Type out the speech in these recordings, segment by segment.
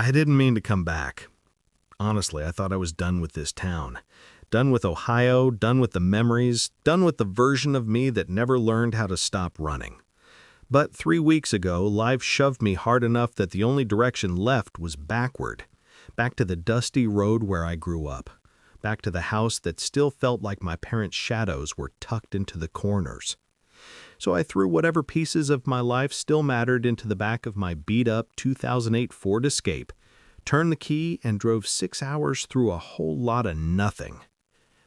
I didn't mean to come back. Honestly, I thought I was done with this town. Done with Ohio, done with the memories, done with the version of me that never learned how to stop running. But 3 weeks ago, life shoved me hard enough that the only direction left was backward. Back to the dusty road where I grew up. Back to the house that still felt like my parents' shadows were tucked into the corners. So I threw whatever pieces of my life still mattered into the back of my beat-up 2008 Ford Escape, turned the key, and drove 6 hours through a whole lot of nothing.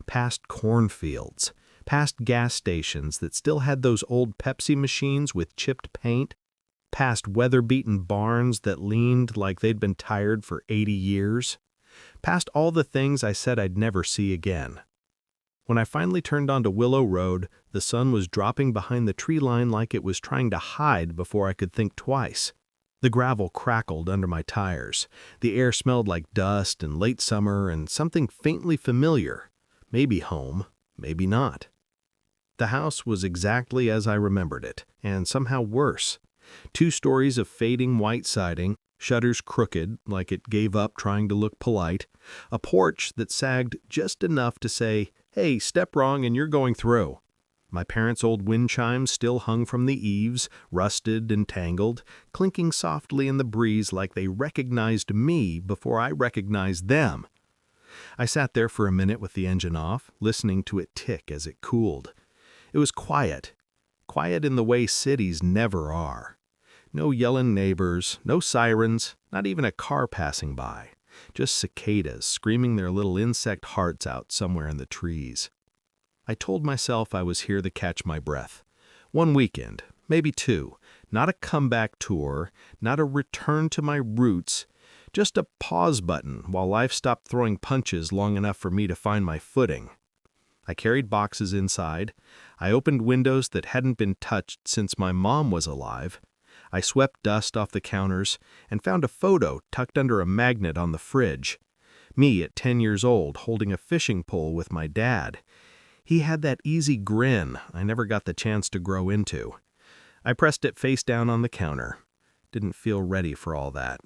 Past cornfields, past gas stations that still had those old Pepsi machines with chipped paint, past weather-beaten barns that leaned like they'd been tired for 80 years, past all the things I said I'd never see again. When I finally turned onto Willow Road, the sun was dropping behind the tree line like it was trying to hide before I could think twice. The gravel crackled under my tires. The air smelled like dust and late summer and something faintly familiar. Maybe home, maybe not. The house was exactly as I remembered it, and somehow worse. 2 stories of fading white siding, shutters crooked like it gave up trying to look polite, a porch that sagged just enough to say, "Hey, step wrong and you're going through." My parents' old wind chimes still hung from the eaves, rusted and tangled, clinking softly in the breeze like they recognized me before I recognized them. I sat there for a minute with the engine off, listening to it tick as it cooled. It was quiet. Quiet in the way cities never are. No yelling neighbors, no sirens, not even a car passing by. Just cicadas screaming their little insect hearts out somewhere in the trees. I told myself I was here to catch my breath. 1 weekend, maybe 2, not a comeback tour, not a return to my roots, just a pause button while life stopped throwing punches long enough for me to find my footing. I carried boxes inside. I opened windows that hadn't been touched since my mom was alive. I swept dust off the counters and found a photo tucked under a magnet on the fridge. Me at 10 years old holding a fishing pole with my dad. He had that easy grin I never got the chance to grow into. I pressed it face down on the counter. Didn't feel ready for all that.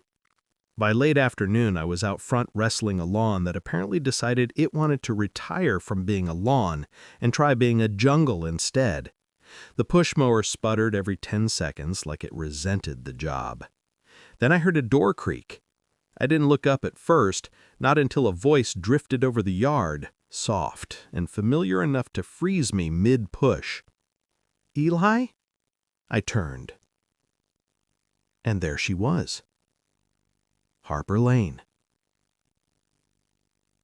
By late afternoon, I was out front wrestling a lawn that apparently decided it wanted to retire from being a lawn and try being a jungle instead. The push mower sputtered every 10 seconds like it resented the job. Then I heard a door creak. I didn't look up at first, not until a voice drifted over the yard, soft and familiar enough to freeze me mid-push. "Eli?" I turned. And there she was. Harper Lane.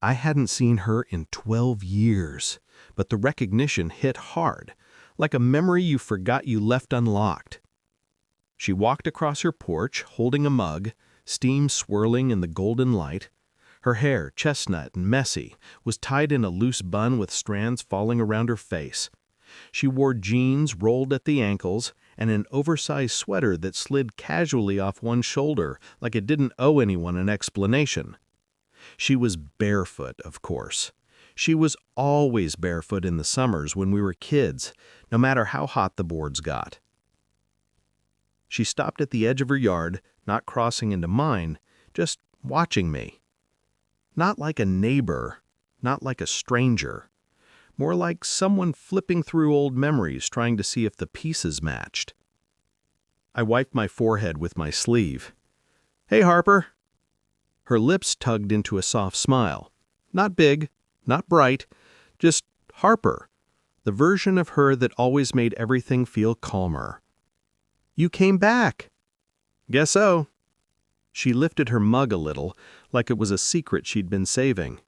I hadn't seen her in 12 years, but the recognition hit hard, like a memory you forgot you left unlocked. She walked across her porch, holding a mug, steam swirling in the golden light. Her hair, chestnut and messy, was tied in a loose bun with strands falling around her face. She wore jeans rolled at the ankles and an oversized sweater that slid casually off one shoulder like it didn't owe anyone an explanation. She was barefoot, of course. She was always barefoot in the summers when we were kids, no matter how hot the boards got. She stopped at the edge of her yard, not crossing into mine, just watching me. Not like a neighbor, not like a stranger. More like someone flipping through old memories trying to see if the pieces matched. I wiped my forehead with my sleeve. "Hey, Harper." Her lips tugged into a soft smile. Not big, not bright, just Harper, the version of her that always made everything feel calmer. "You came back." "Guess so." She lifted her mug a little, like it was a secret she'd been saving.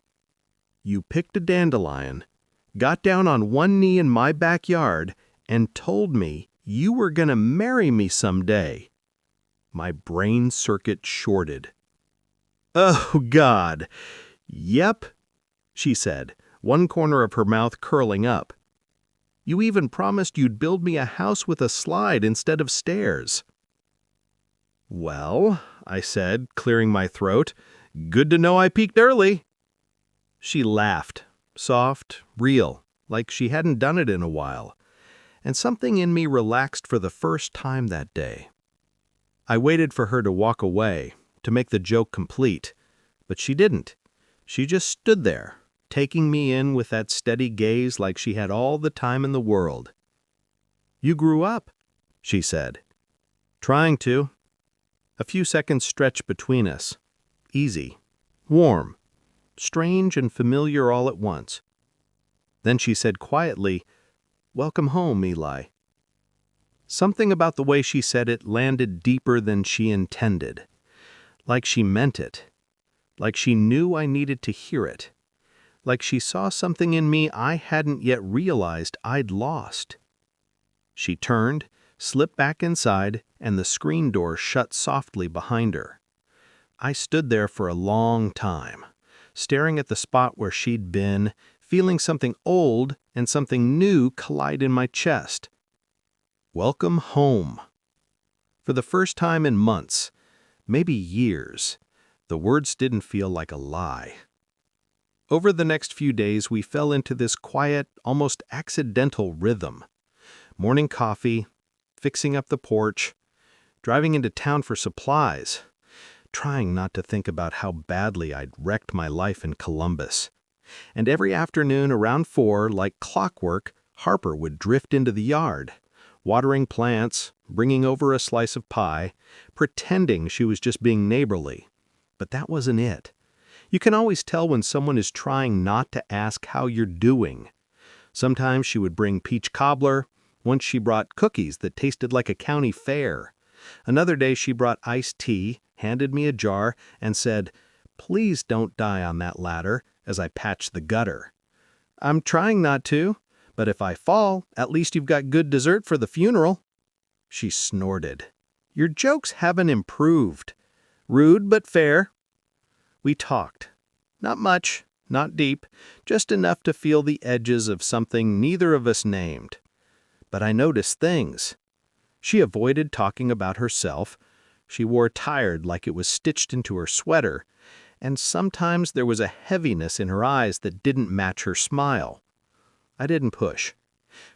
"You picked a dandelion, got down on one knee in my backyard, and told me you were going to marry me someday." My brain circuit shorted. "Oh, God. Yep," she said, one corner of her mouth curling up. "You even promised you'd build me a house with a slide instead of stairs." "Well," I said, clearing my throat, "good to know I peaked early." She laughed, soft, real, like she hadn't done it in a while, and something in me relaxed for the first time that day. I waited for her to walk away, to make the joke complete, but she didn't. She just stood there, taking me in with that steady gaze like she had all the time in the world. "You grew up," she said. "Trying to." A few seconds stretched between us. Easy, warm, strange and familiar all at once. Then she said quietly, "Welcome home, Eli." Something about the way she said it landed deeper than she intended. Like she meant it. Like she knew I needed to hear it. Like she saw something in me I hadn't yet realized I'd lost. She turned, slipped back inside, and the screen door shut softly behind her. I stood there for a long time, staring at the spot where she'd been, feeling something old and something new collide in my chest. Welcome home. For the first time in months, maybe years, the words didn't feel like a lie. Over the next few days, we fell into this quiet, almost accidental rhythm. Morning coffee, fixing up the porch, driving into town for supplies, trying not to think about how badly I'd wrecked my life in Columbus. And every afternoon around 4, like clockwork, Harper would drift into the yard, watering plants, bringing over a slice of pie, pretending she was just being neighborly. But that wasn't it. You can always tell when someone is trying not to ask how you're doing. Sometimes she would bring peach cobbler. Once she brought cookies that tasted like a county fair. Another day she brought iced tea, handed me a jar, and said, "Please don't die on that ladder," as I patched the gutter. "I'm trying not to, but if I fall, at least you've got good dessert for the funeral." She snorted. "Your jokes haven't improved. Rude but fair." We talked. Not much, not deep, just enough to feel the edges of something neither of us named. But I noticed things. She avoided talking about herself. She wore tired like it was stitched into her sweater, and sometimes there was a heaviness in her eyes that didn't match her smile. I didn't push.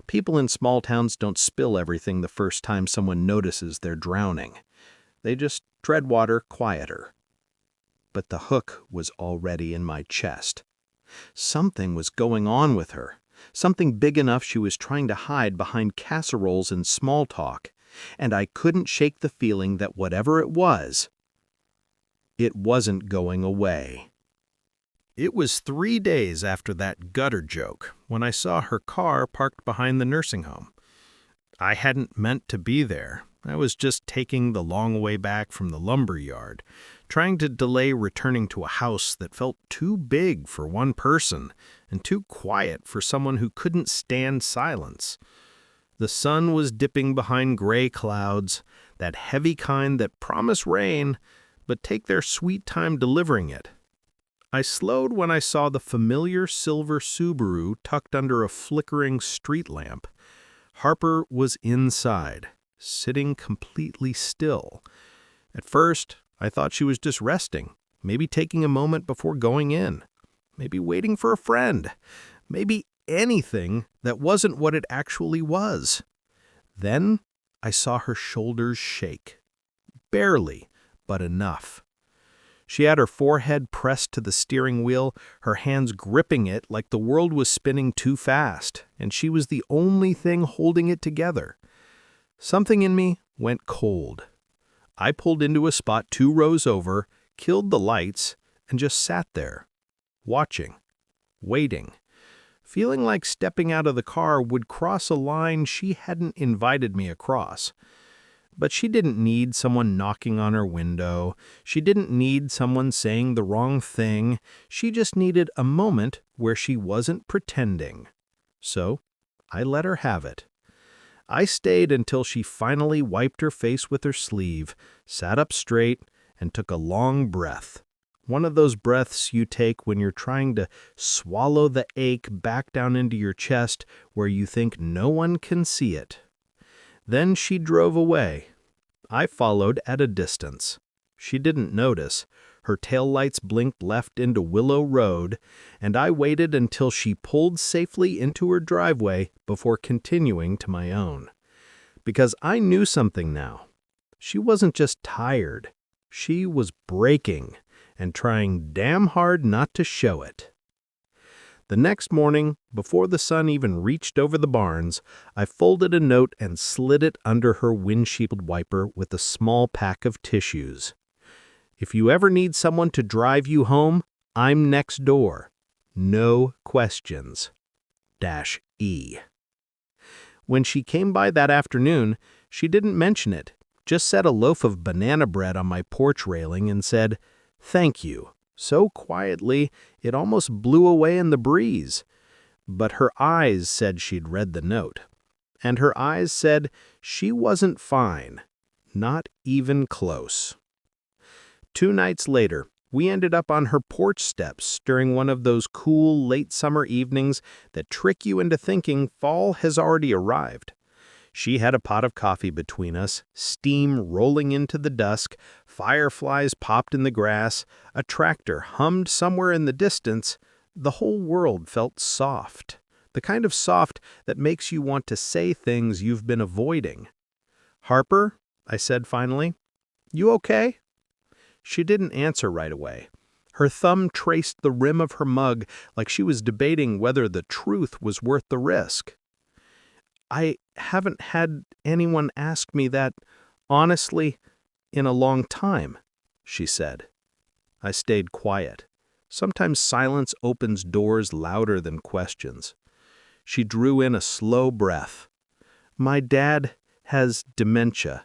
People in small towns don't spill everything the first time someone notices they're drowning. They just tread water quieter. But the hook was already in my chest. Something was going on with her. Something big enough she was trying to hide behind casseroles and small talk, and I couldn't shake the feeling that whatever it wasn't going away. It was 3 days after that gutter joke when I saw her car parked behind the nursing home. I hadn't meant to be there. I was just taking the long way back from the lumber yard, trying to delay returning to a house that felt too big for one person and too quiet for someone who couldn't stand silence. The sun was dipping behind gray clouds, that heavy kind that promise rain, but take their sweet time delivering it. I slowed when I saw the familiar silver Subaru tucked under a flickering street lamp. Harper was inside, sitting completely still. At first, I thought she was just resting, maybe taking a moment before going in, maybe waiting for a friend, maybe anything that wasn't what it actually was. Then I saw her shoulders shake. Barely, but enough. She had her forehead pressed to the steering wheel, her hands gripping it like the world was spinning too fast, and she was the only thing holding it together. Something in me went cold. I pulled into a spot 2 rows over, killed the lights, and just sat there, watching, waiting, feeling like stepping out of the car would cross a line she hadn't invited me across. But she didn't need someone knocking on her window. She didn't need someone saying the wrong thing. She just needed a moment where she wasn't pretending. So I let her have it. I stayed until she finally wiped her face with her sleeve, sat up straight, and took a long breath. One of those breaths you take when you're trying to swallow the ache back down into your chest where you think no one can see it. Then she drove away. I followed at a distance. She didn't notice. Her taillights blinked left into Willow Road, and I waited until she pulled safely into her driveway before continuing to my own. Because I knew something now. She wasn't just tired. She was breaking and trying damn hard not to show it. The next morning, before the sun even reached over the barns, I folded a note and slid it under her windshield wiper with a small pack of tissues. If you ever need someone to drive you home, I'm next door. No questions. -E. When she came by that afternoon, she didn't mention it, just set a loaf of banana bread on my porch railing and said, "Thank you," so quietly it almost blew away in the breeze. But her eyes said she'd read the note. And her eyes said she wasn't fine. Not even close. 2 nights later, we ended up on her porch steps during one of those cool late summer evenings that trick you into thinking fall has already arrived. She had a pot of coffee between us, steam rolling into the dusk, fireflies popped in the grass, a tractor hummed somewhere in the distance. The whole world felt soft, the kind of soft that makes you want to say things you've been avoiding. "Harper," I said finally, "you okay?" She didn't answer right away. Her thumb traced the rim of her mug like she was debating whether the truth was worth the risk. "I haven't had anyone ask me that, honestly, in a long time," she said. I stayed quiet. Sometimes silence opens doors louder than questions. She drew in a slow breath. "My dad has dementia."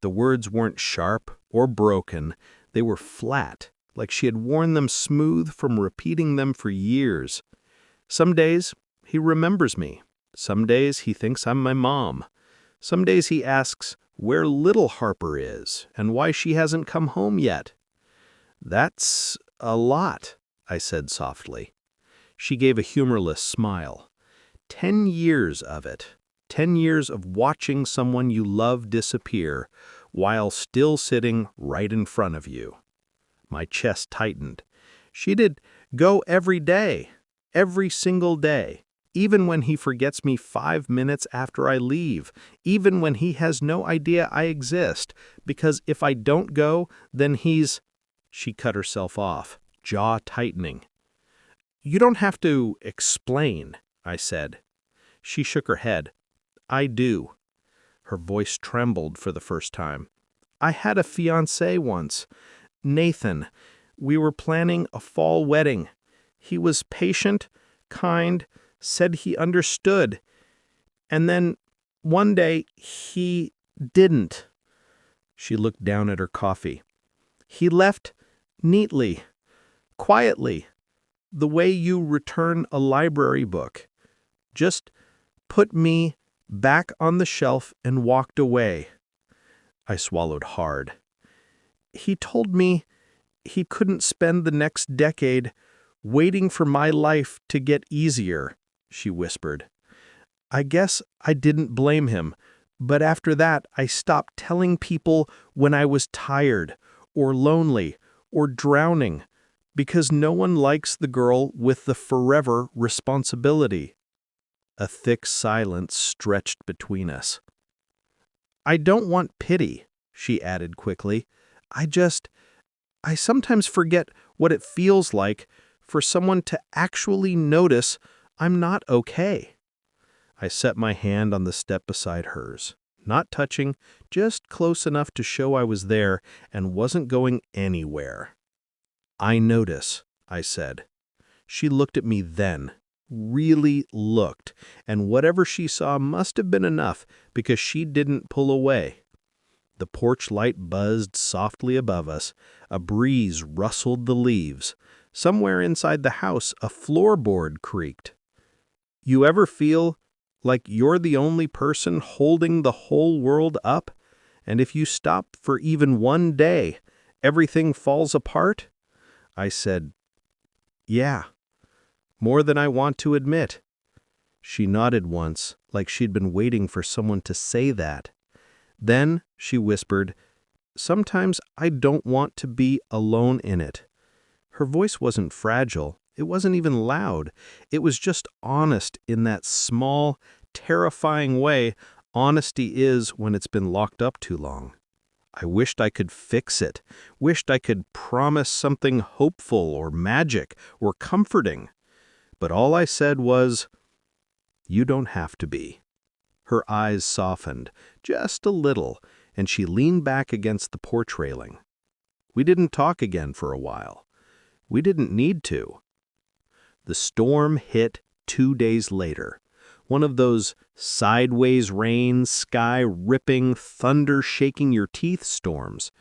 The words weren't sharp or broken. They were flat, like she had worn them smooth from repeating them for years. "Some days he remembers me. Some days he thinks I'm my mom. Some days he asks where little Harper is and why she hasn't come home yet." "That's a lot," I said softly. She gave a humorless smile. 10 years of it. 10 years of watching someone you love disappear while still sitting right in front of you. My chest tightened. She'd go every day, every single day, even when he forgets me 5 minutes after I leave, even when he has no idea I exist, because if I don't go, then he's... She cut herself off, jaw tightening. "You don't have to explain," I said. She shook her head. "I do." Her voice trembled for the first time. "I had a fiancé once. Nathan. We were planning a fall wedding. He was patient, kind, said he understood. And then, one day, he didn't." She looked down at her coffee. "He left neatly, quietly, the way you return a library book. Just put me back on the shelf and walked away." I swallowed hard. "He told me he couldn't spend the next decade waiting for my life to get easier," she whispered. "I guess I didn't blame him, but after that I stopped telling people when I was tired or lonely or drowning, because no one likes the girl with the forever responsibility." A thick silence stretched between us. "I don't want pity," she added quickly. I sometimes forget what it feels like for someone to actually notice I'm not okay." I set my hand on the step beside hers, not touching, just close enough to show I was there and wasn't going anywhere. "I notice," I said. She looked at me then, really looked, and whatever she saw must have been enough because she didn't pull away. The porch light buzzed softly above us. A breeze rustled the leaves. Somewhere inside the house, a floorboard creaked. "You ever feel like you're the only person holding the whole world up, and if you stop for even one day, everything falls apart?" I said, "Yeah, more than I want to admit." She nodded once, like she'd been waiting for someone to say that. Then she whispered, "Sometimes I don't want to be alone in it." Her voice wasn't fragile. It wasn't even loud. It was just honest in that small, terrifying way honesty is when it's been locked up too long. I wished I could fix it, wished I could promise something hopeful or magic or comforting. But all I said was, "You don't have to be." Her eyes softened, just a little, and she leaned back against the porch railing. We didn't talk again for a while. We didn't need to. The storm hit 2 days later. One of those sideways rain, sky-ripping, thunder-shaking-your-teeth storms.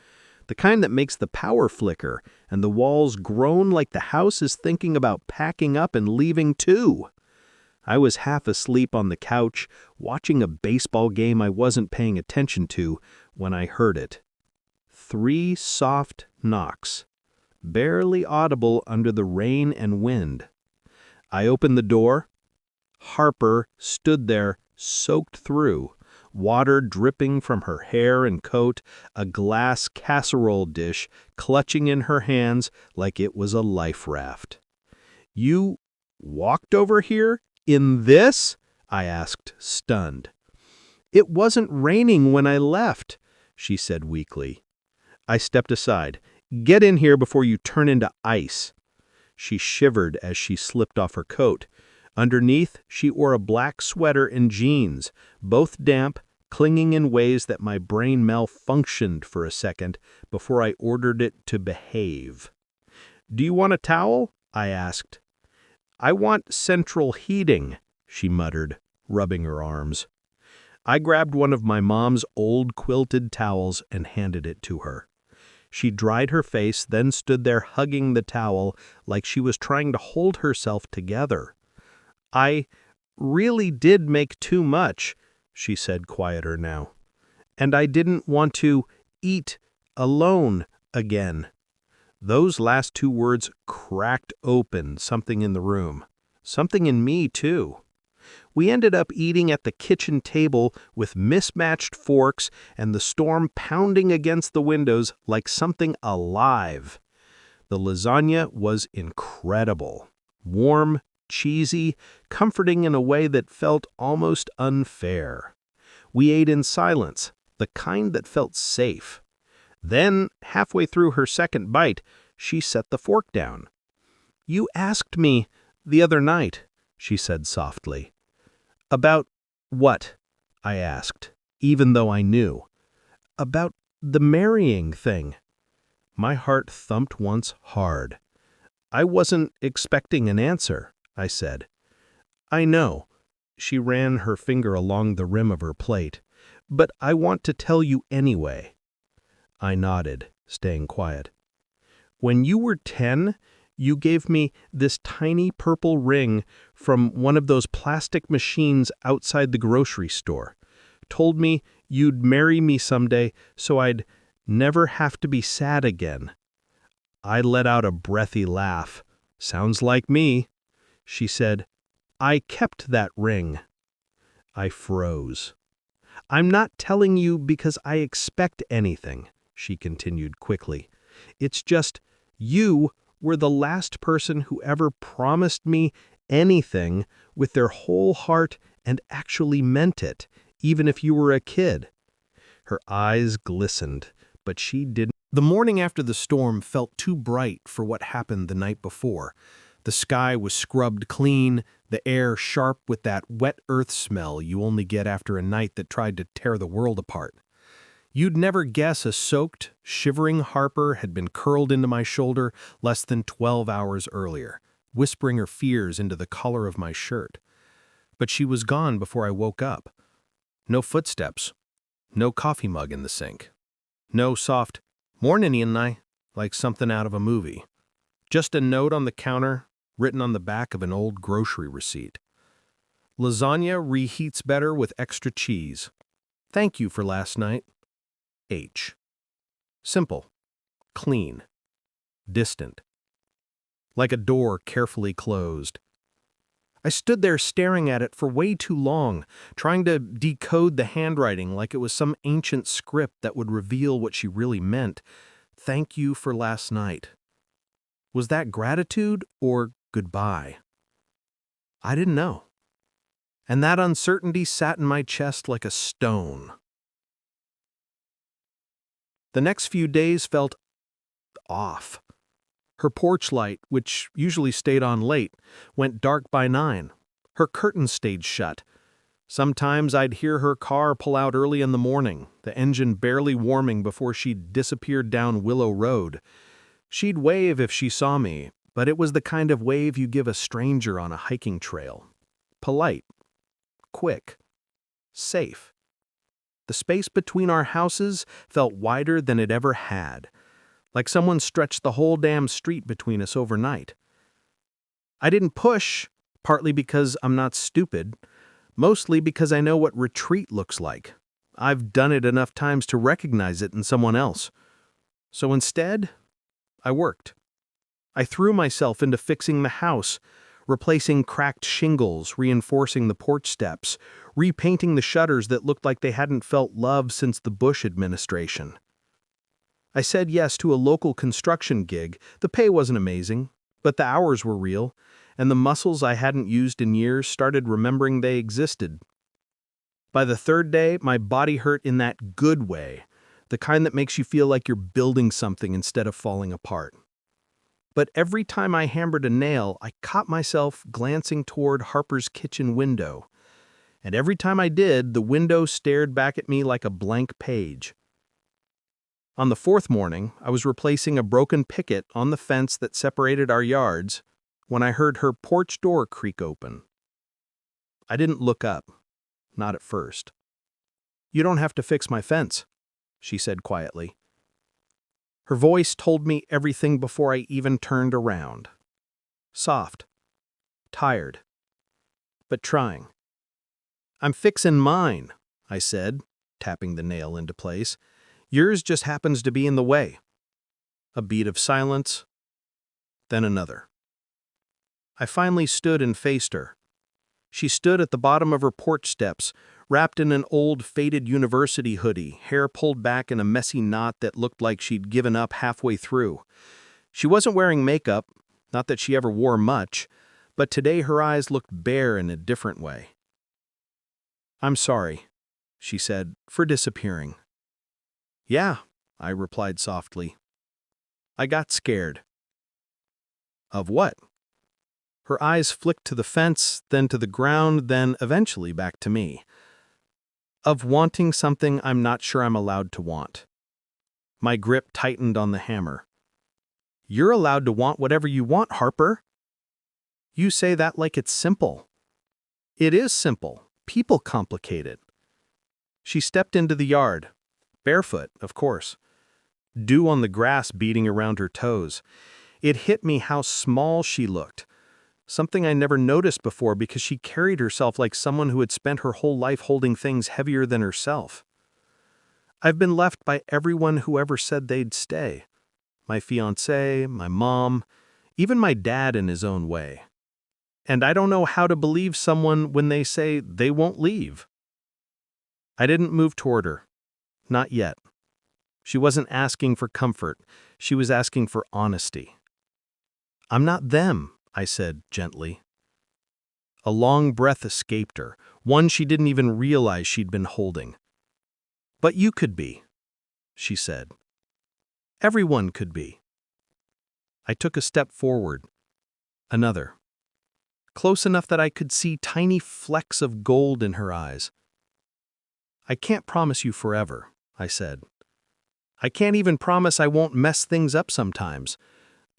The kind that makes the power flicker and the walls groan like the house is thinking about packing up and leaving too. I was half asleep on the couch, watching a baseball game I wasn't paying attention to, when I heard it. 3 soft knocks, barely audible under the rain and wind. I opened the door. Harper stood there, soaked through, water dripping from her hair and coat, a glass casserole dish clutching in her hands like it was a life raft. "You walked over here? In this?" I asked, stunned. "It wasn't raining when I left," she said weakly. I stepped aside. "Get in here before you turn into ice." She shivered as she slipped off her coat. Underneath, she wore a black sweater and jeans, both damp, clinging in ways that my brain malfunctioned for a second before I ordered it to behave. "Do you want a towel?" I asked. "I want central heating," she muttered, rubbing her arms. I grabbed one of my mom's old quilted towels and handed it to her. She dried her face, then stood there hugging the towel like she was trying to hold herself together. "I really did make too much," she said, quieter now. "And I didn't want to eat alone again." Those last 2 words cracked open something in the room. Something in me, too. We ended up eating at the kitchen table with mismatched forks and the storm pounding against the windows like something alive. The lasagna was incredible. Warm, cheesy, comforting in a way that felt almost unfair. We ate in silence, the kind that felt safe. Then, halfway through her second bite, she set the fork down. "You asked me the other night," she said softly. "About what?" I asked, even though I knew. "About the marrying thing." My heart thumped once hard. "I wasn't expecting an answer," I said. "I know." She ran her finger along the rim of her plate. "But I want to tell you anyway." I nodded, staying quiet. "When you were 10, you gave me this tiny purple ring from one of those plastic machines outside the grocery store. Told me you'd marry me someday so I'd never have to be sad again." I let out a breathy laugh. "Sounds like me." She said, "I kept that ring." I froze. "I'm not telling you because I expect anything," she continued quickly. "It's just, you were the last person who ever promised me anything with their whole heart and actually meant it, even if you were a kid." Her eyes glistened, but she didn't. The morning after the storm felt too bright for what happened the night before. The sky was scrubbed clean, the air sharp with that wet earth smell you only get after a night that tried to tear the world apart. You'd never guess a soaked, shivering Harper had been curled into my shoulder less than 12 hours earlier, whispering her fears into the collar of my shirt. But she was gone before I woke up. No footsteps. No coffee mug in the sink. No soft, "Mornin', Ian," like something out of a movie. Just a note on the counter, written on the back of an old grocery receipt. "Lasagna reheats better with extra cheese. Thank you for last night. H." Simple. Clean. Distant. Like a door carefully closed. I stood there staring at it for way too long, trying to decode the handwriting like it was some ancient script that would reveal what she really meant. Thank you for last night. Was that gratitude or goodbye? I didn't know. And that uncertainty sat in my chest like a stone. The next few days felt off. Her porch light, which usually stayed on late, went dark by 9. Her curtains stayed shut. Sometimes I'd hear her car pull out early in the morning, the engine barely warming before she disappeared down Willow Road. She'd wave if she saw me, but it was the kind of wave you give a stranger on a hiking trail. Polite, quick, safe. The space between our houses felt wider than it ever had, like someone stretched the whole damn street between us overnight. I didn't push, partly because I'm not stupid, mostly because I know what retreat looks like. I've done it enough times to recognize it in someone else. So instead, I worked. I threw myself into fixing the house, replacing cracked shingles, reinforcing the porch steps, repainting the shutters that looked like they hadn't felt love since the Bush administration. I said yes to a local construction gig. The pay wasn't amazing, but the hours were real, and the muscles I hadn't used in years started remembering they existed. By the 3rd day, my body hurt in that good way, the kind that makes you feel like you're building something instead of falling apart. But every time I hammered a nail, I caught myself glancing toward Harper's kitchen window. And every time I did, the window stared back at me like a blank page. On the 4th morning, I was replacing a broken picket on the fence that separated our yards when I heard her porch door creak open. I didn't look up, not at first. "You don't have to fix my fence," she said quietly. Her voice told me everything before I even turned around. Soft, tired, but trying. "I'm fixin' mine," I said, tapping the nail into place. "Yours just happens to be in the way." A beat of silence, then another. I finally stood and faced her. She stood at the bottom of her porch steps, wrapped in an old, faded university hoodie, hair pulled back in a messy knot that looked like she'd given up halfway through. She wasn't wearing makeup, not that she ever wore much, but today her eyes looked bare in a different way. "I'm sorry," she said, "for disappearing." "Yeah," I replied softly. "I got scared." "Of what?" Her eyes flicked to the fence, then to the ground, then eventually back to me. "Of wanting something I'm not sure I'm allowed to want." My grip tightened on the hammer. "You're allowed to want whatever you want, Harper." "You say that like it's simple." "It is simple. People complicate it." She stepped into the yard. Barefoot, of course. Dew on the grass beating around her toes. It hit me how small she looked. Something I never noticed before because she carried herself like someone who had spent her whole life holding things heavier than herself. I've been left by everyone who ever said they'd stay. My fiancé, my mom, even my dad in his own way. And I don't know how to believe someone when they say they won't leave. I didn't move toward her. Not yet. She wasn't asking for comfort. She was asking for honesty. "I'm not them," I said gently. A long breath escaped her, one she didn't even realize she'd been holding. "But you could be," she said. "Everyone could be." I took a step forward. Another. Close enough that I could see tiny flecks of gold in her eyes. "I can't promise you forever," I said. "I can't even promise I won't mess things up sometimes.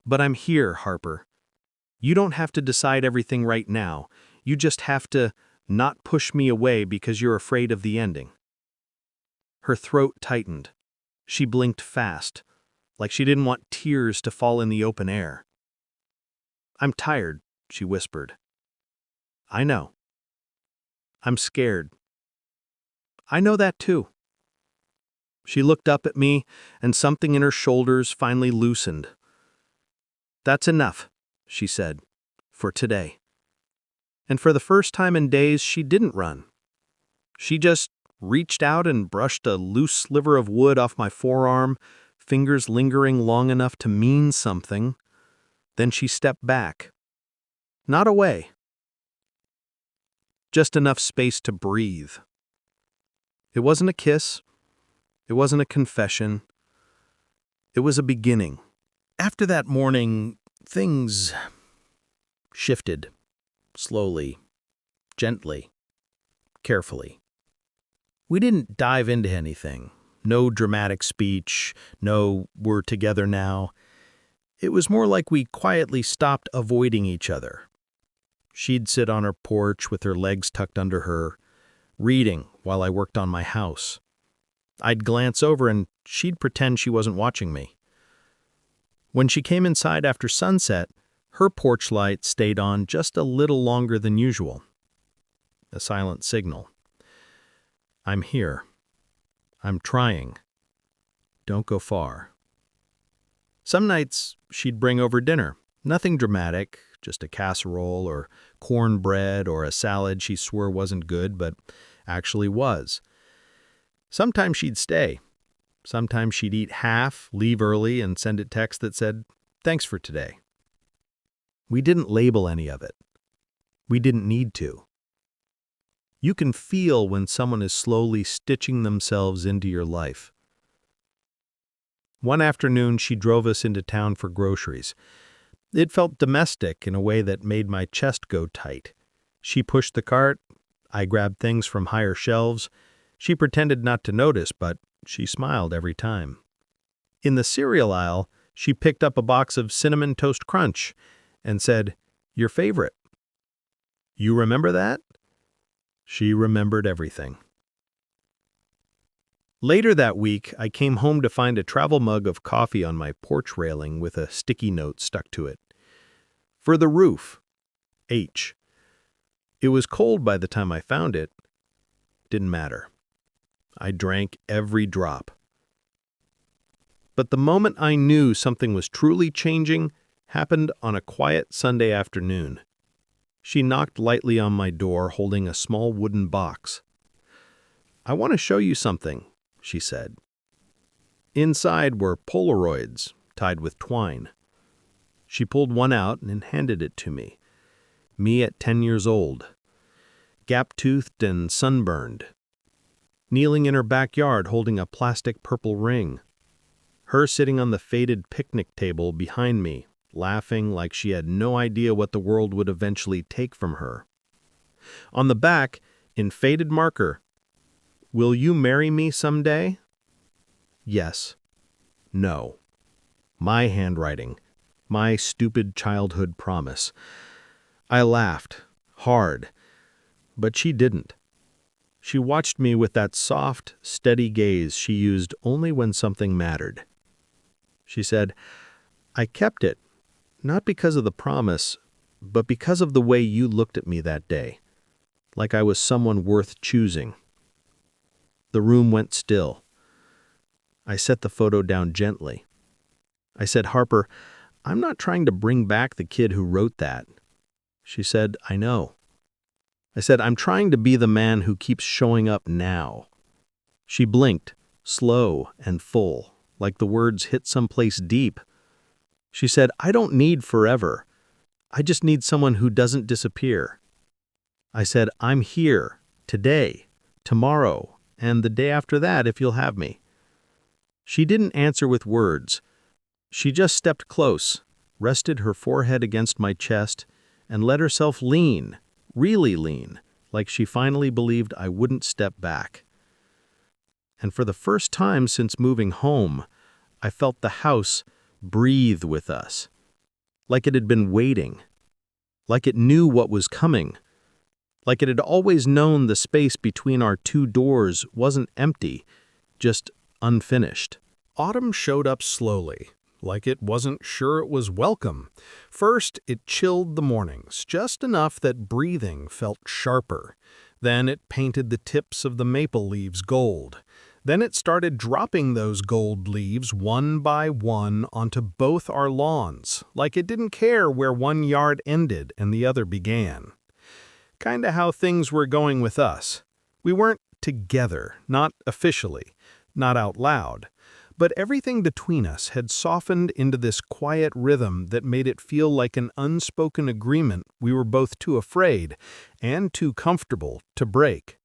But I'm here, Harper. You don't have to decide everything right now. You just have to not push me away because you're afraid of the ending." Her throat tightened. She blinked fast, like she didn't want tears to fall in the open air. "I'm tired," she whispered. "I know." "I'm scared." "I know that too." She looked up at me, and something in her shoulders finally loosened. "That's enough," she said, "for today." And for the first time in days, she didn't run. She just reached out and brushed a loose sliver of wood off my forearm, fingers lingering long enough to mean something. Then she stepped back. Not away. Just enough space to breathe. It wasn't a kiss. It wasn't a confession. It was a beginning. After that morning, things shifted. Slowly, gently, carefully. We didn't dive into anything. No dramatic speech, no "we're together now." It was more like we quietly stopped avoiding each other. She'd sit on her porch with her legs tucked under her, reading while I worked on my house. I'd glance over and she'd pretend she wasn't watching me. When she came inside after sunset, her porch light stayed on just a little longer than usual. A silent signal. I'm here. I'm trying. Don't go far. Some nights, she'd bring over dinner. Nothing dramatic, just a casserole or cornbread or a salad she swore wasn't good, but actually was. Sometimes she'd stay. Sometimes she'd eat half, leave early, and send a text that said, "Thanks for today." We didn't label any of it. We didn't need to. You can feel when someone is slowly stitching themselves into your life. One afternoon, she drove us into town for groceries. It felt domestic in a way that made my chest go tight. She pushed the cart. I grabbed things from higher shelves. She pretended not to notice, but she smiled every time. In the cereal aisle, she picked up a box of Cinnamon Toast Crunch and said, "Your favorite." "You remember that?" She remembered everything. Later that week, I came home to find a travel mug of coffee on my porch railing with a sticky note stuck to it. "For the roof. H." It was cold by the time I found it. Didn't matter. I drank every drop. But the moment I knew something was truly changing happened on a quiet Sunday afternoon. She knocked lightly on my door, holding a small wooden box. "I want to show you something," she said. Inside were Polaroids tied with twine. She pulled one out and handed it to me. Me at 10 years old. Gap-toothed and sunburned. Kneeling in her backyard holding a plastic purple ring. Her sitting on the faded picnic table behind me, laughing like she had no idea what the world would eventually take from her. On the back, in faded marker, "Will you marry me someday?" Yes. No. My handwriting. My stupid childhood promise. I laughed. Hard. But she didn't. She watched me with that soft, steady gaze she used only when something mattered. She said, "I kept it, not because of the promise, but because of the way you looked at me that day, like I was someone worth choosing." The room went still. I set the photo down gently. I said, "Harper, I'm not trying to bring back the kid who wrote that." She said, "I know." I said, "I'm trying to be the man who keeps showing up now." She blinked, slow and full, like the words hit someplace deep. She said, "I don't need forever. I just need someone who doesn't disappear." I said, "I'm here, today, tomorrow, and the day after that if you'll have me." She didn't answer with words. She just stepped close, rested her forehead against my chest, and let herself lean, really lean, like she finally believed I wouldn't step back. And for the first time since moving home, I felt the house breathe with us, like it had been waiting, like it knew what was coming, like it had always known the space between our two doors wasn't empty, just unfinished. Autumn showed up slowly, like it wasn't sure it was welcome. First, it chilled the mornings, just enough that breathing felt sharper. Then it painted the tips of the maple leaves gold. Then it started dropping those gold leaves one by one onto both our lawns, like it didn't care where one yard ended and the other began. Kinda how things were going with us. We weren't together, not officially, not out loud. But everything between us had softened into this quiet rhythm that made it feel like an unspoken agreement we were both too afraid and too comfortable to break.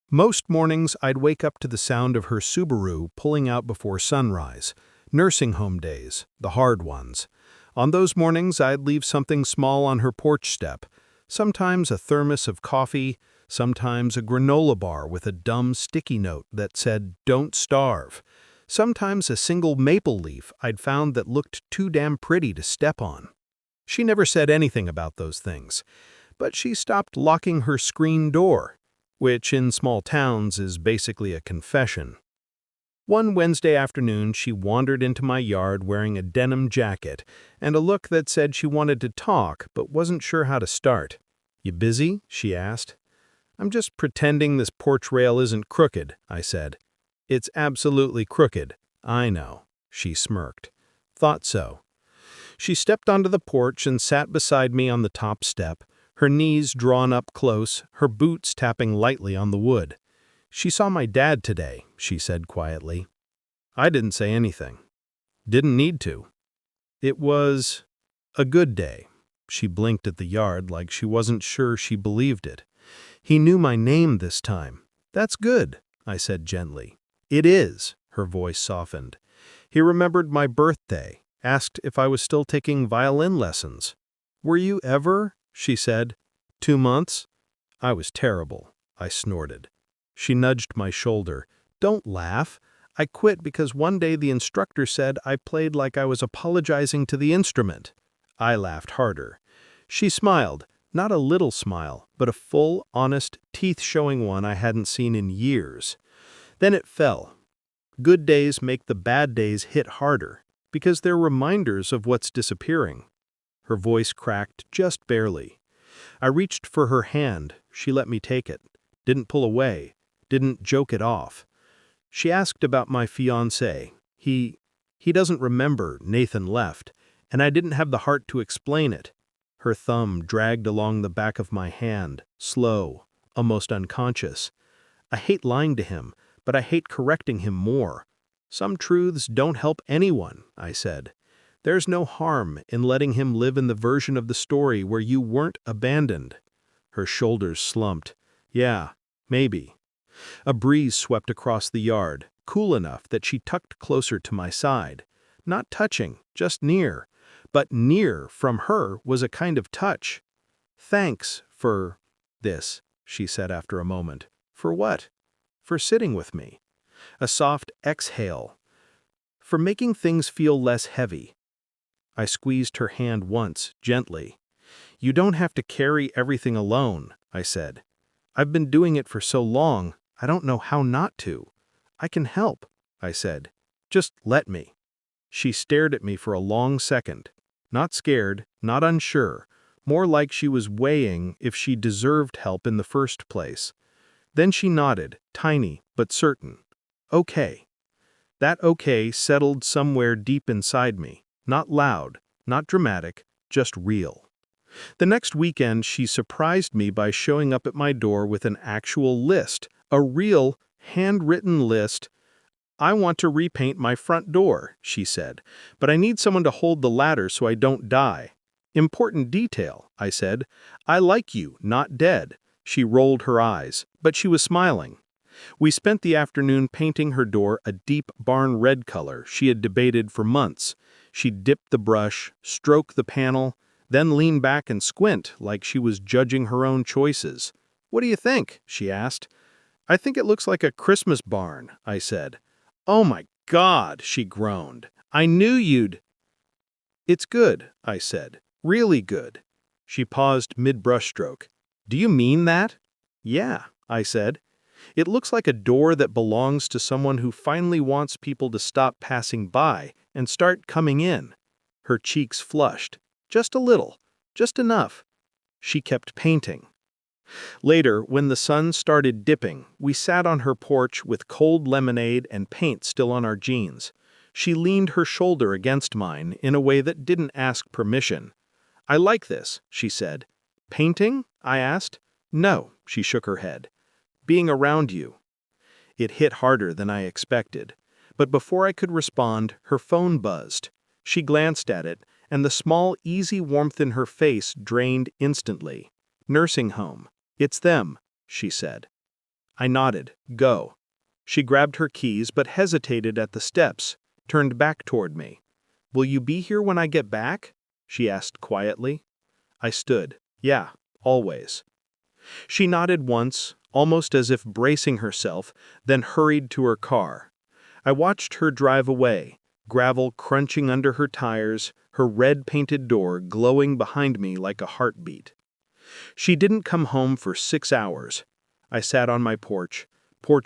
Most mornings I'd wake up to the sound of her Subaru pulling out before sunrise. Nursing home days, the hard ones. On those mornings, I'd leave something small on her porch step, sometimes a thermos of coffee, sometimes a granola bar with a dumb sticky note that said, "Don't starve." Sometimes a single maple leaf I'd found that looked too damn pretty to step on. She never said anything about those things, but she stopped locking her screen door, which in small towns is basically a confession. One Wednesday afternoon, she wandered into my yard wearing a denim jacket and a look that said she wanted to talk but wasn't sure how to start. "You busy?" she asked. "I'm just pretending this porch rail isn't crooked," I said. "It's absolutely crooked. I know," she smirked. "Thought so." She stepped onto the porch and sat beside me on the top step, her knees drawn up close, her boots tapping lightly on the wood. "She saw my dad today," she said quietly. I didn't say anything. Didn't need to. It was a good day. She blinked at the yard like she wasn't sure she believed it. "He knew my name this time." "That's good," I said gently. "It is," her voice softened. "He remembered my birthday, asked if I was still taking violin lessons." "Were you ever?" she said. "2 months?" I was terrible. I snorted. She nudged my shoulder. "Don't laugh. I quit because one day the instructor said I played like I was apologizing to the instrument." I laughed harder. She smiled, not a little smile, but a full, honest, teeth-showing one I hadn't seen in years. Then it fell. Good days make the bad days hit harder, because they're reminders of what's disappearing. Her voice cracked just barely. I reached for her hand. She let me take it. Didn't pull away. Didn't joke it off. She asked about my fiancé. He doesn't remember. Nathan left, and I didn't have the heart to explain it. Her thumb dragged along the back of my hand, slow, almost unconscious. I hate lying to him, but I hate correcting him more. "Some truths don't help anyone," I said. "There's no harm in letting him live in the version of the story where you weren't abandoned." Her shoulders slumped. "Yeah, maybe." A breeze swept across the yard, cool enough that she tucked closer to my side. Not touching, just near. But near from her was a kind of touch. "Thanks for this," she said after a moment. "For what?" "For sitting with me." A soft exhale. "For making things feel less heavy." I squeezed her hand once, gently. "You don't have to carry everything alone," I said. "I've been doing it for so long, I don't know how not to." "I can help," I said. "Just let me." She stared at me for a long second. Not scared, not unsure, more like she was weighing if she deserved help in the first place. Then she nodded, tiny but certain. "Okay." That okay settled somewhere deep inside me. Not loud, not dramatic, just real. The next weekend, she surprised me by showing up at my door with an actual list, a real, handwritten list. "I want to repaint my front door," she said, "but I need someone to hold the ladder so I don't die." "Important detail," I said. "I like you, not dead." She rolled her eyes, but she was smiling. We spent the afternoon painting her door a deep barn red color she had debated for months. She'd dip the brush, stroke the panel, then lean back and squint like she was judging her own choices. "What do you think?" she asked. "I think it looks like a Christmas barn," I said. "Oh my God," she groaned. "I knew you'd—" "It's good," I said. "Really good." She paused mid-brushstroke. "Do you mean that?" "Yeah," I said. "It looks like a door that belongs to someone who finally wants people to stop passing by and start coming in." Her cheeks flushed. Just a little. Just enough. She kept painting. Later, when the sun started dipping, we sat on her porch with cold lemonade and paint still on our jeans. She leaned her shoulder against mine in a way that didn't ask permission. "I like this," she said. "Painting?" I asked. "No," she shook her head. "Being around you." It hit harder than I expected. But before I could respond, her phone buzzed. She glanced at it, and the small, easy warmth in her face drained instantly. "Nursing home. It's them," she said. I nodded. "Go." She grabbed her keys but hesitated at the steps. turned back toward me. "Will you be here when I get back?" she asked quietly. I stood. "Yeah, always." She nodded once, almost as if bracing herself, then hurried to her car. I watched her drive away, gravel crunching under her tires, her red-painted door glowing behind me like a heartbeat. She didn't come home for 6 hours. I sat on my porch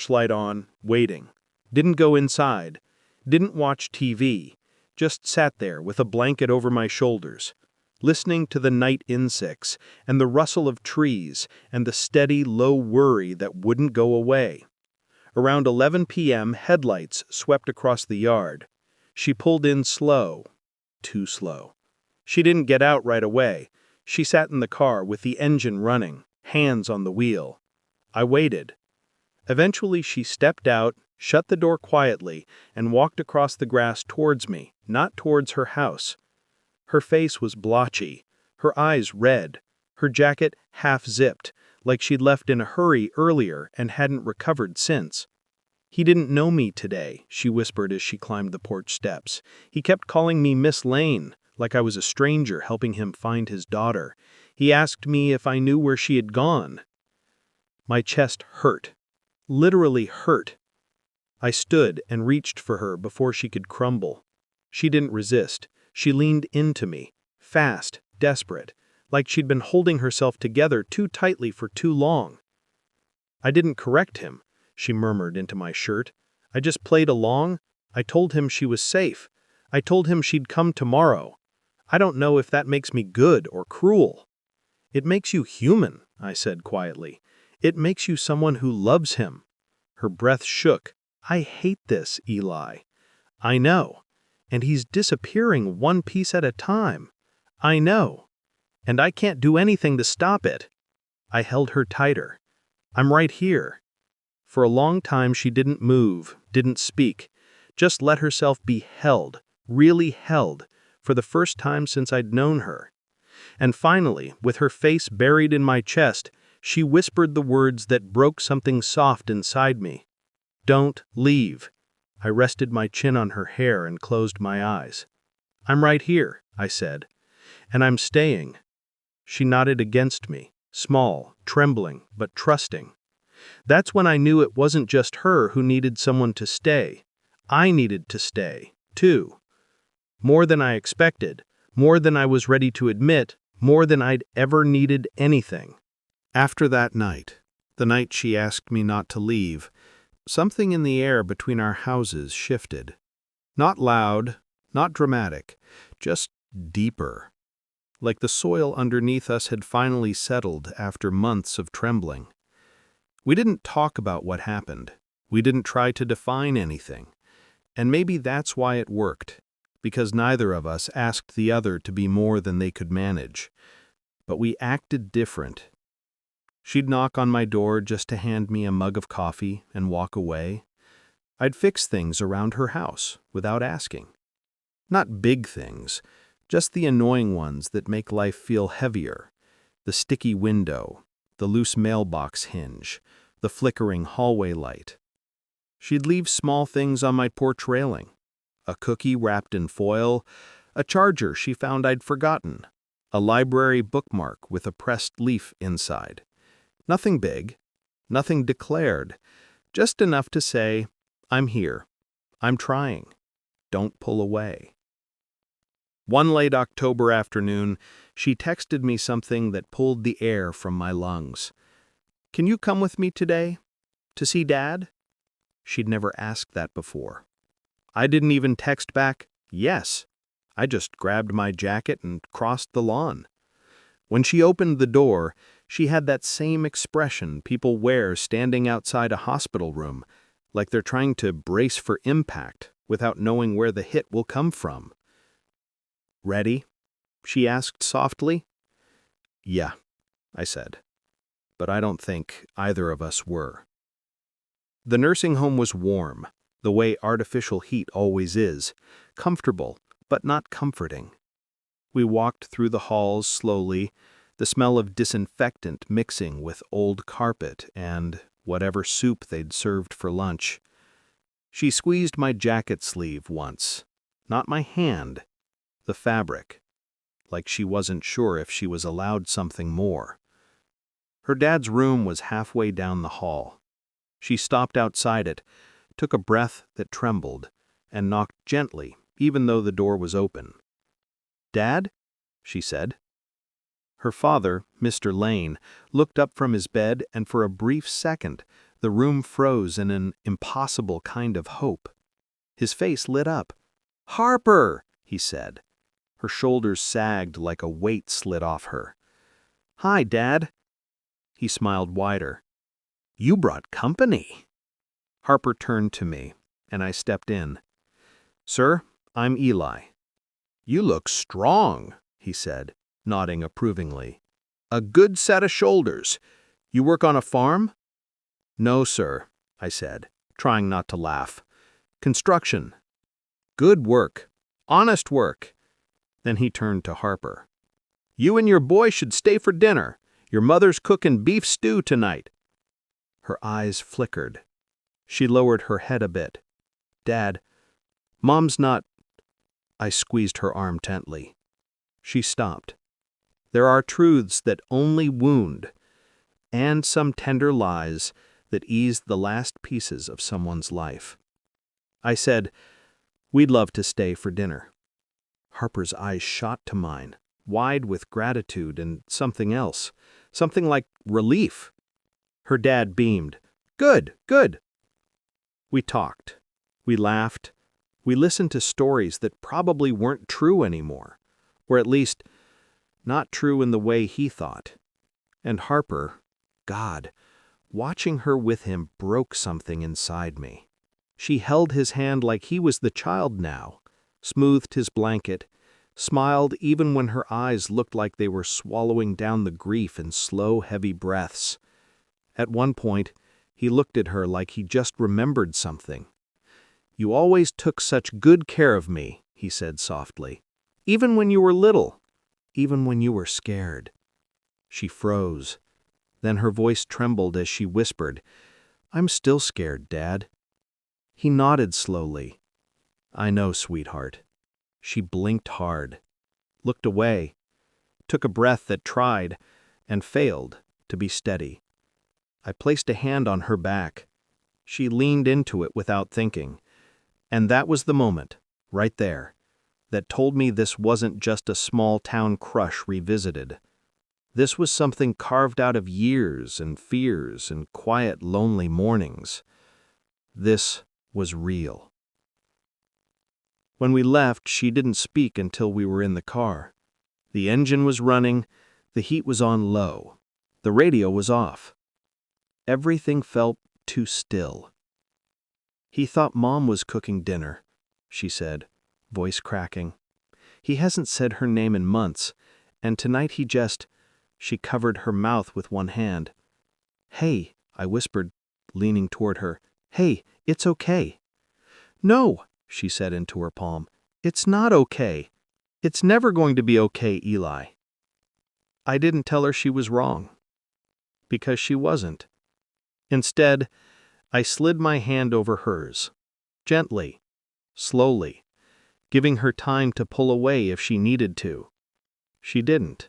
light on, waiting. Didn't go inside. Didn't watch TV. Just sat there with a blanket over my shoulders, listening to the night insects and the rustle of trees and the steady, low worry that wouldn't go away. Around 11 p.m., headlights swept across the yard. She pulled in slow, too slow. She didn't get out right away. She sat in the car with the engine running, hands on the wheel. I waited. Eventually she stepped out, shut the door quietly, and walked across the grass towards me, not towards her house. Her face was blotchy, her eyes red, her jacket half-zipped, like she'd left in a hurry earlier and hadn't recovered since. "He didn't know me today," she whispered as she climbed the porch steps. "He kept calling me Miss Lane, like I was a stranger helping him find his daughter. He asked me if I knew where she had gone." My chest hurt, literally hurt. I stood and reached for her before she could crumble. She didn't resist. She leaned into me, fast, desperate, like she'd been holding herself together too tightly for too long. "I didn't correct him," she murmured into my shirt. "I just played along. I told him she was safe. I told him she'd come tomorrow. I don't know if that makes me good or cruel." "It makes you human," I said quietly. "It makes you someone who loves him." Her breath shook. "I hate this, Eli." "I know. And he's disappearing one piece at a time." "I know. And I can't do anything to stop it." I held her tighter. "I'm right here." For a long time she didn't move, didn't speak, just let herself be held, really held, for the first time since I'd known her. And finally, with her face buried in my chest, she whispered the words that broke something soft inside me. "Don't leave." I rested my chin on her hair and closed my eyes. "I'm right here," I said. "And I'm staying." She nodded against me, small, trembling, but trusting. That's when I knew it wasn't just her who needed someone to stay. I needed to stay, too. More than I expected, more than I was ready to admit, more than I'd ever needed anything. After that night, the night she asked me not to leave, something in the air between our houses shifted. Not loud, not dramatic, just deeper. Like the soil underneath us had finally settled after months of trembling. We didn't talk about what happened. We didn't try to define anything. And maybe that's why it worked, because neither of us asked the other to be more than they could manage. But we acted different. She'd knock on my door just to hand me a mug of coffee and walk away. I'd fix things around her house without asking. Not big things, just the annoying ones that make life feel heavier. The sticky window, the loose mailbox hinge, the flickering hallway light. She'd leave small things on my porch railing. A cookie wrapped in foil, a charger she found I'd forgotten, a library bookmark with a pressed leaf inside. Nothing big, nothing declared, just enough to say, "I'm here. I'm trying. Don't pull away." One late October afternoon, she texted me something that pulled the air from my lungs. "Can you come with me today? To see Dad?" She'd never asked that before. I didn't even text back, "Yes." I just grabbed my jacket and crossed the lawn. When she opened the door, she had that same expression people wear standing outside a hospital room, like they're trying to brace for impact without knowing where the hit will come from. "Ready?" she asked softly. "Yeah," I said. But I don't think either of us were. The nursing home was warm, the way artificial heat always is, comfortable, but not comforting. We walked through the halls slowly, the smell of disinfectant mixing with old carpet and whatever soup they'd served for lunch. She squeezed my jacket sleeve once. Not my hand, the fabric, like she wasn't sure if she was allowed something more. Her dad's room was halfway down the hall. She stopped outside it, took a breath that trembled, and knocked gently, even though the door was open. "Dad?" she said. Her father, Mr. Lane, looked up from his bed, and for a brief second, the room froze in an impossible kind of hope. His face lit up. "Harper!" he said. Her shoulders sagged like a weight slid off her. "Hi, Dad." He smiled wider. "You brought company." Harper turned to me, and I stepped in. "Sir, I'm Eli." "You look strong," he said, nodding approvingly. "A good set of shoulders. You work on a farm?" "No, sir," I said, trying not to laugh. "Construction." "Good work. Honest work." Then he turned to Harper. "You and your boy should stay for dinner. Your mother's cooking beef stew tonight." Her eyes flickered. She lowered her head a bit. "Dad, Mom's not—" I squeezed her arm gently. She stopped. There are truths that only wound, and some tender lies that ease the last pieces of someone's life. I said, "We'd love to stay for dinner." Harper's eyes shot to mine, wide with gratitude and something else, something like relief. Her dad beamed. "Good, good." We talked. We laughed. We listened to stories that probably weren't true anymore, or at least not true in the way he thought. And Harper, God, watching her with him broke something inside me. She held his hand like he was the child now, smoothed his blanket, smiled even when her eyes looked like they were swallowing down the grief in slow, heavy breaths. At one point, he looked at her like he just remembered something. "You always took such good care of me," he said softly. "Even when you were little. Even when you were scared." She froze. Then her voice trembled as she whispered, "I'm still scared, Dad." He nodded slowly. "I know, sweetheart." She blinked hard, looked away, took a breath that tried, and failed, to be steady. I placed a hand on her back. She leaned into it without thinking. And that was the moment, right there, that told me this wasn't just a small-town crush revisited. This was something carved out of years and fears and quiet, lonely mornings. This was real. When we left, she didn't speak until we were in the car. The engine was running, the heat was on low, the radio was off. Everything felt too still. "He thought Mom was cooking dinner," she said, voice cracking. "He hasn't said her name in months, and tonight he just—" She covered her mouth with one hand. "Hey," I whispered, leaning toward her. "Hey, it's okay." "No," she said into her palm. "It's not okay. It's never going to be okay, Eli." I didn't tell her she was wrong, because she wasn't. Instead, I slid my hand over hers, gently, slowly, giving her time to pull away if she needed to. She didn't.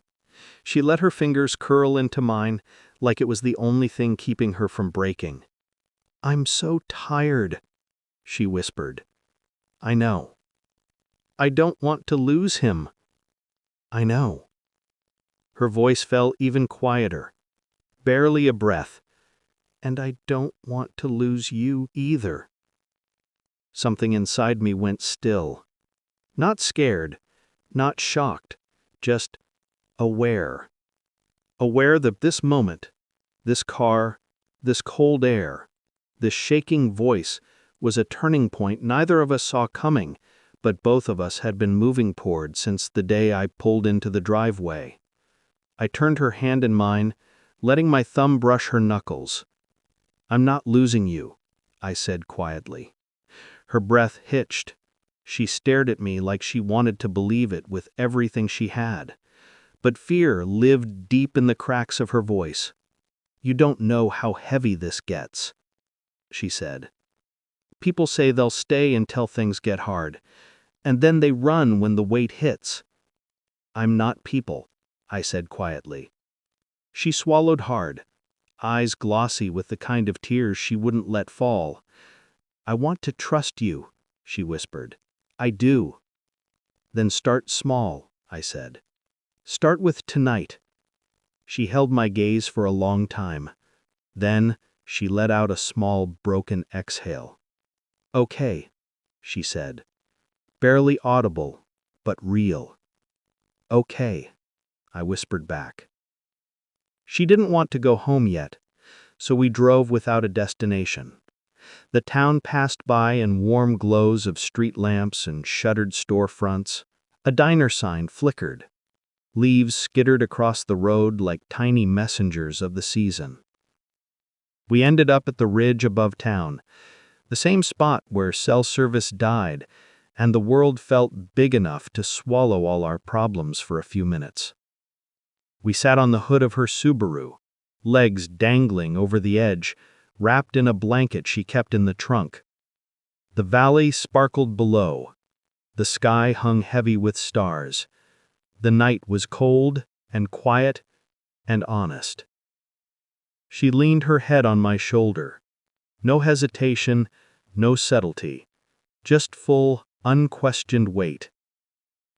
She let her fingers curl into mine like it was the only thing keeping her from breaking. "I'm so tired," she whispered. "I know." "I don't want to lose him." "I know." Her voice fell even quieter, barely a breath. "And I don't want to lose you either." Something inside me went still. Not scared, not shocked, just aware. Aware that this moment, this car, this cold air, this shaking voice was a turning point neither of us saw coming, but both of us had been moving toward since the day I pulled into the driveway. I turned her hand in mine, letting my thumb brush her knuckles. "I'm not losing you," I said quietly. Her breath hitched. She stared at me like she wanted to believe it with everything she had. But fear lived deep in the cracks of her voice. "You don't know how heavy this gets," she said. People say they'll stay until things get hard, and then they run when the weight hits. I'm not people, I said quietly. She swallowed hard, eyes glossy with the kind of tears she wouldn't let fall. I want to trust you, she whispered. I do. Then start small, I said. Start with tonight. She held my gaze for a long time. Then she let out a small, broken exhale. Okay, she said. Barely audible, but real. Okay, I whispered back. She didn't want to go home yet, so we drove without a destination. The town passed by in warm glows of street lamps and shuttered storefronts. A diner sign flickered. Leaves skittered across the road like tiny messengers of the season. We ended up at the ridge above town, the same spot where cell service died, and the world felt big enough to swallow all our problems for a few minutes. We sat on the hood of her Subaru, legs dangling over the edge, wrapped in a blanket she kept in the trunk. The valley sparkled below. The sky hung heavy with stars. The night was cold and quiet and honest. She leaned her head on my shoulder. No hesitation, no subtlety, just full, unquestioned weight.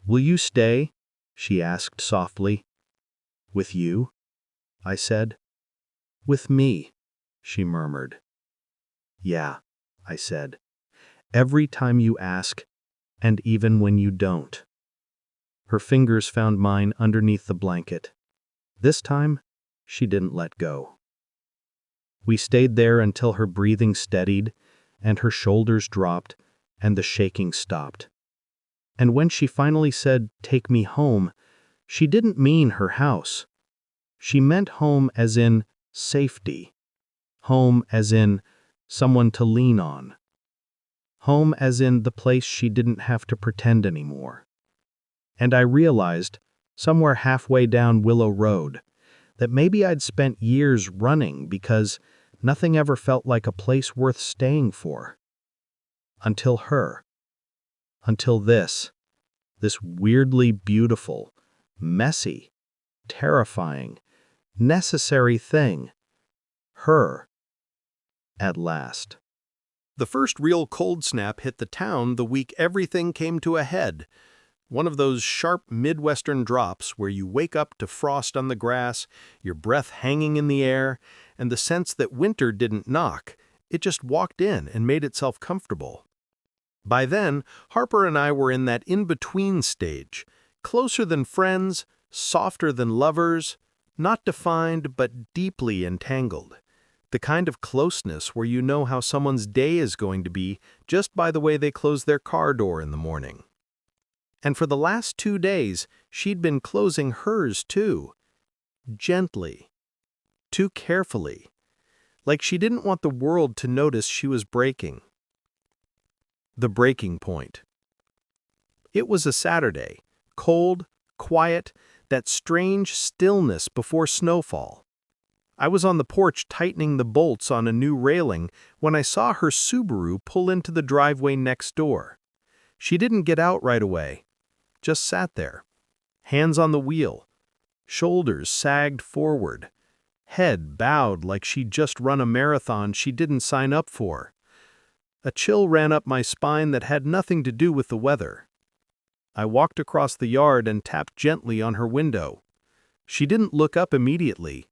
Will you stay? She asked softly. With you? I said. With me, she murmured. Yeah, I said. Every time you ask, and even when you don't. Her fingers found mine underneath the blanket. This time, she didn't let go. We stayed there until her breathing steadied, and her shoulders dropped, and the shaking stopped. And when she finally said, "Take me home," she didn't mean her house. She meant home as in safety. Home as in someone to lean on. Home as in the place she didn't have to pretend anymore. And I realized, somewhere halfway down Willow Road, that maybe I'd spent years running because nothing ever felt like a place worth staying for. Until her. Until this weirdly beautiful, messy, terrifying, necessary thing. Her. At last. The first real cold snap hit the town the week everything came to a head. One of those sharp Midwestern drops where you wake up to frost on the grass, your breath hanging in the air, and the sense that winter didn't knock. It just walked in and made itself comfortable. By then, Harper and I were in that in-between stage, closer than friends, softer than lovers, not defined but deeply entangled. The kind of closeness where you know how someone's day is going to be just by the way they close their car door in the morning. And for the last 2 days, she'd been closing hers too. Gently. Too carefully. Like she didn't want the world to notice she was breaking. The breaking point. It was a Saturday. Cold, quiet, that strange stillness before snowfall. I was on the porch tightening the bolts on a new railing when I saw her Subaru pull into the driveway next door. She didn't get out right away. Just sat there, hands on the wheel, shoulders sagged forward, head bowed like she'd just run a marathon she didn't sign up for. A chill ran up my spine that had nothing to do with the weather. I walked across the yard and tapped gently on her window. She didn't look up immediately.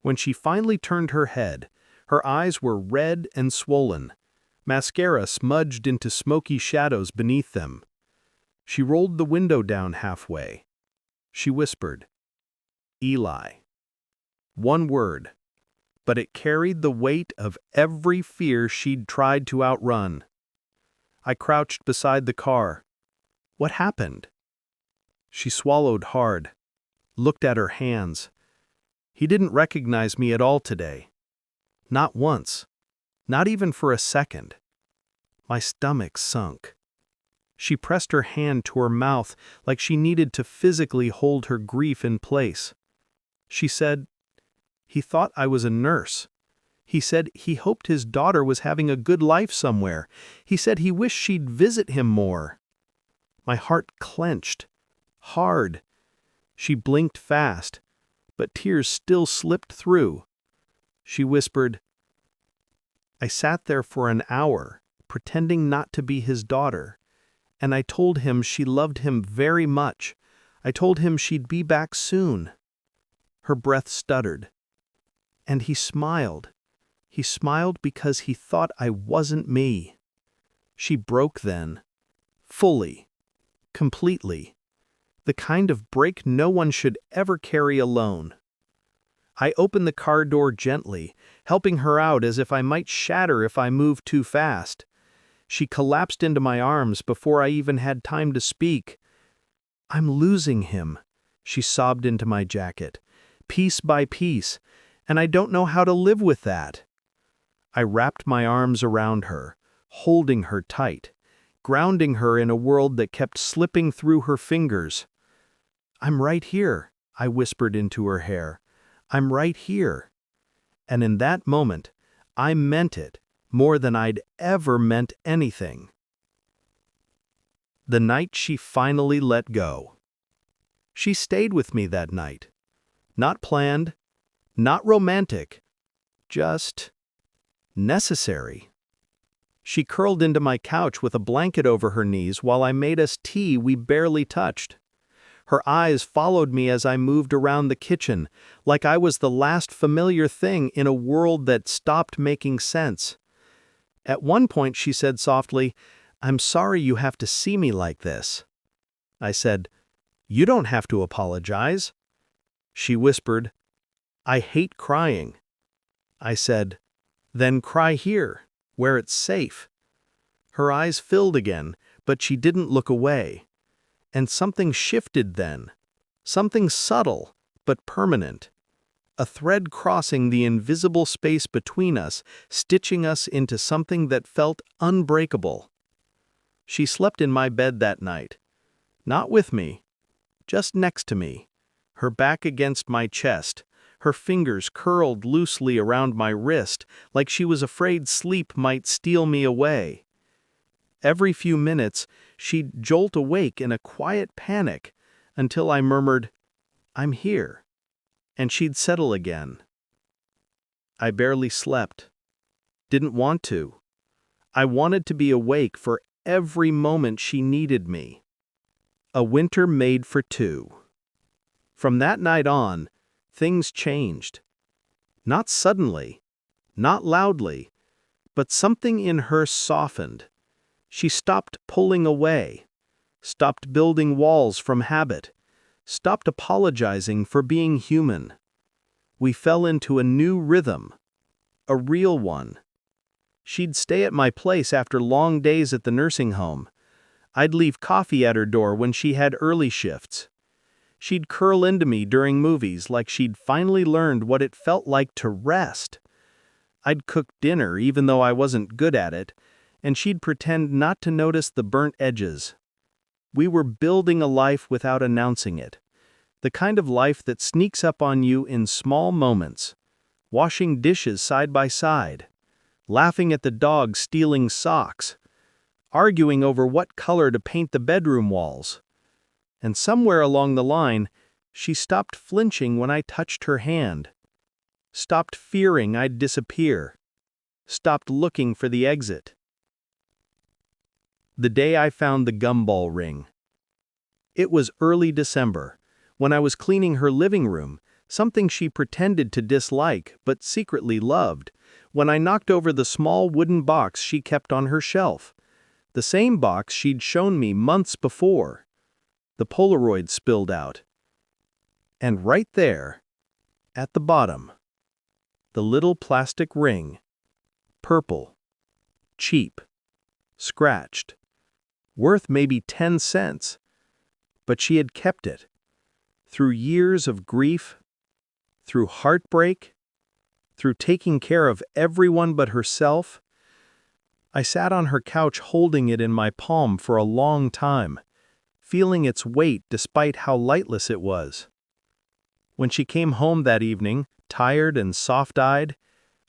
When she finally turned her head, her eyes were red and swollen, mascara smudged into smoky shadows beneath them. She rolled the window down halfway. She whispered, "Eli." One word, but it carried the weight of every fear she'd tried to outrun. I crouched beside the car. What happened? She swallowed hard, looked at her hands. He didn't recognize me at all today. Not once. Not even for a second. My stomach sunk. She pressed her hand to her mouth like she needed to physically hold her grief in place. She said, "He thought I was a nurse. He said he hoped his daughter was having a good life somewhere. He said he wished she'd visit him more. My heart clenched. Hard. She blinked fast, but tears still slipped through. She whispered, "I sat there for an hour, pretending not to be his daughter, and I told him she loved him very much. I told him she'd be back soon." Her breath stuttered. And he smiled. He smiled because he thought I wasn't me. She broke then. Fully. Completely. The kind of break no one should ever carry alone. I opened the car door gently, helping her out as if I might shatter if I moved too fast. She collapsed into my arms before I even had time to speak. "I'm losing him," she sobbed into my jacket, piece by piece, and I don't know how to live with that. I wrapped my arms around her, holding her tight, grounding her in a world that kept slipping through her fingers. "I'm right here," I whispered into her hair. "I'm right here." And in that moment, I meant it more than I'd ever meant anything. The night she finally let go. She stayed with me that night. Not planned, not romantic, just necessary. She curled into my couch with a blanket over her knees while I made us tea we barely touched. Her eyes followed me as I moved around the kitchen, like I was the last familiar thing in a world that stopped making sense. At one point she said softly, "I'm sorry you have to see me like this." I said, "You don't have to apologize." She whispered, "I hate crying." I said, "Then cry here, where it's safe." Her eyes filled again, but she didn't look away. And something shifted then. Something subtle, but permanent. A thread crossing the invisible space between us, stitching us into something that felt unbreakable. She slept in my bed that night. Not with me, just next to me, her back against my chest, her fingers curled loosely around my wrist like she was afraid sleep might steal me away. Every few minutes, she'd jolt awake in a quiet panic until I murmured, "I'm here," and she'd settle again. I barely slept. Didn't want to. I wanted to be awake for every moment she needed me. A winter made for two. From that night on, things changed. Not suddenly, not loudly, but something in her softened. She stopped pulling away, stopped building walls from habit, stopped apologizing for being human. We fell into a new rhythm, a real one. She'd stay at my place after long days at the nursing home. I'd leave coffee at her door when she had early shifts. She'd curl into me during movies like she'd finally learned what it felt like to rest. I'd cook dinner even though I wasn't good at it, and she'd pretend not to notice the burnt edges. We were building a life without announcing it. The kind of life that sneaks up on you in small moments. Washing dishes side by side. Laughing at the dog stealing socks. Arguing over what color to paint the bedroom walls. And somewhere along the line, she stopped flinching when I touched her hand. Stopped fearing I'd disappear. Stopped looking for the exit. The day I found the gumball ring. It was early December, when I was cleaning her living room, something she pretended to dislike but secretly loved, when I knocked over the small wooden box she kept on her shelf. The same box she'd shown me months before. The Polaroid spilled out. And right there, at the bottom, the little plastic ring. Purple. Cheap. Scratched. Worth maybe 10 cents. But she had kept it. Through years of grief, through heartbreak, through taking care of everyone but herself. I sat on her couch holding it in my palm for a long time, feeling its weight despite how lightless it was. When she came home that evening, tired and soft-eyed,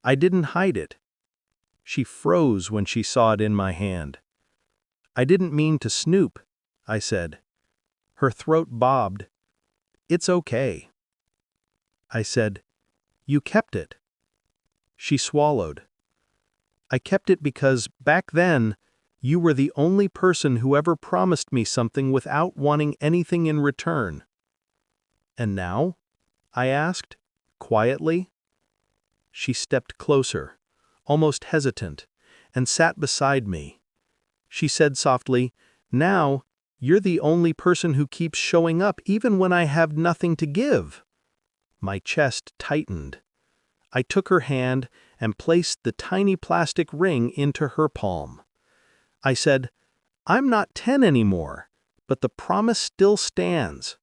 I didn't hide it. She froze when she saw it in my hand. I didn't mean to snoop, I said. Her throat bobbed. It's okay. I said, You kept it. She swallowed. I kept it because, back then, you were the only person who ever promised me something without wanting anything in return. And now? I asked, quietly. She stepped closer, almost hesitant, and sat beside me. She said softly, Now, you're the only person who keeps showing up even when I have nothing to give. My chest tightened. I took her hand and placed the tiny plastic ring into her palm. I said, I'm not 10 anymore, but the promise still stands.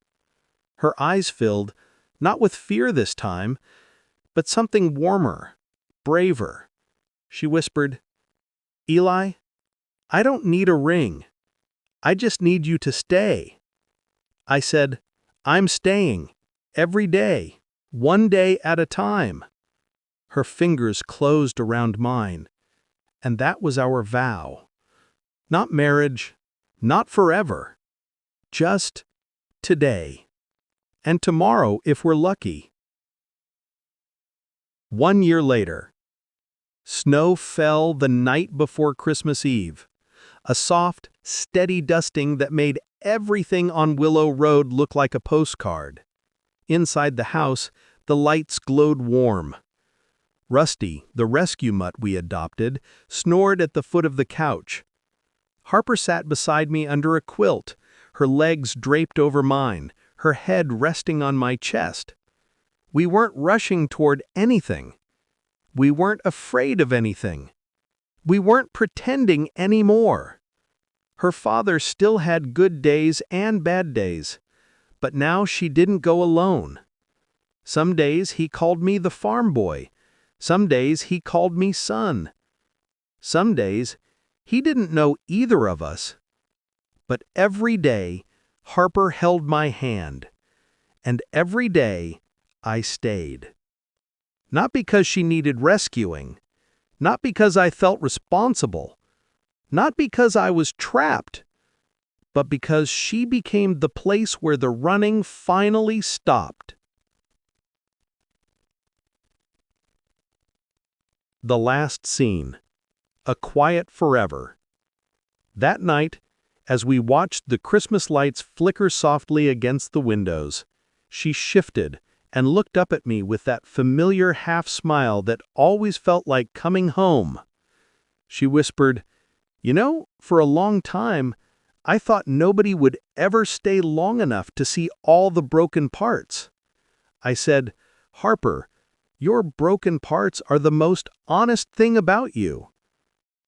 Her eyes filled, not with fear this time, but something warmer, braver. She whispered, Eli, I don't need a ring. I just need you to stay. I said, I'm staying, every day, one day at a time. Her fingers closed around mine, and that was our vow. Not marriage, not forever, just today, and tomorrow if we're lucky. 1 year later. Snow fell the night before Christmas Eve, a soft, steady dusting that made everything on Willow Road look like a postcard. Inside the house, the lights glowed warm. Rusty, the rescue mutt we adopted, snored at the foot of the couch. Harper sat beside me under a quilt, her legs draped over mine, her head resting on my chest. We weren't rushing toward anything. We weren't afraid of anything. We weren't pretending anymore. Her father still had good days and bad days, but now she didn't go alone. Some days he called me the farm boy. Some days he called me son. Some days he didn't know either of us. But every day Harper held my hand, and every day I stayed. Not because she needed rescuing, not because I felt responsible, not because I was trapped, but because she became the place where the running finally stopped. The last scene. A quiet forever. That night, as we watched the Christmas lights flicker softly against the windows, she shifted and looked up at me with that familiar half-smile that always felt like coming home. She whispered, You know, for a long time, I thought nobody would ever stay long enough to see all the broken parts. I said, Harper, your broken parts are the most honest thing about you.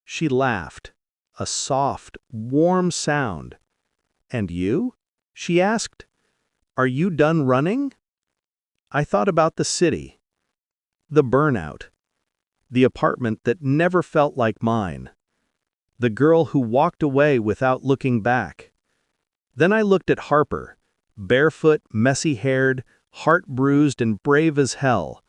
She laughed, a soft, warm sound. And you? She asked. Are you done running? I thought about the city, the burnout, the apartment that never felt like mine, the girl who walked away without looking back. Then I looked at Harper, barefoot, messy-haired, heart bruised and brave as hell,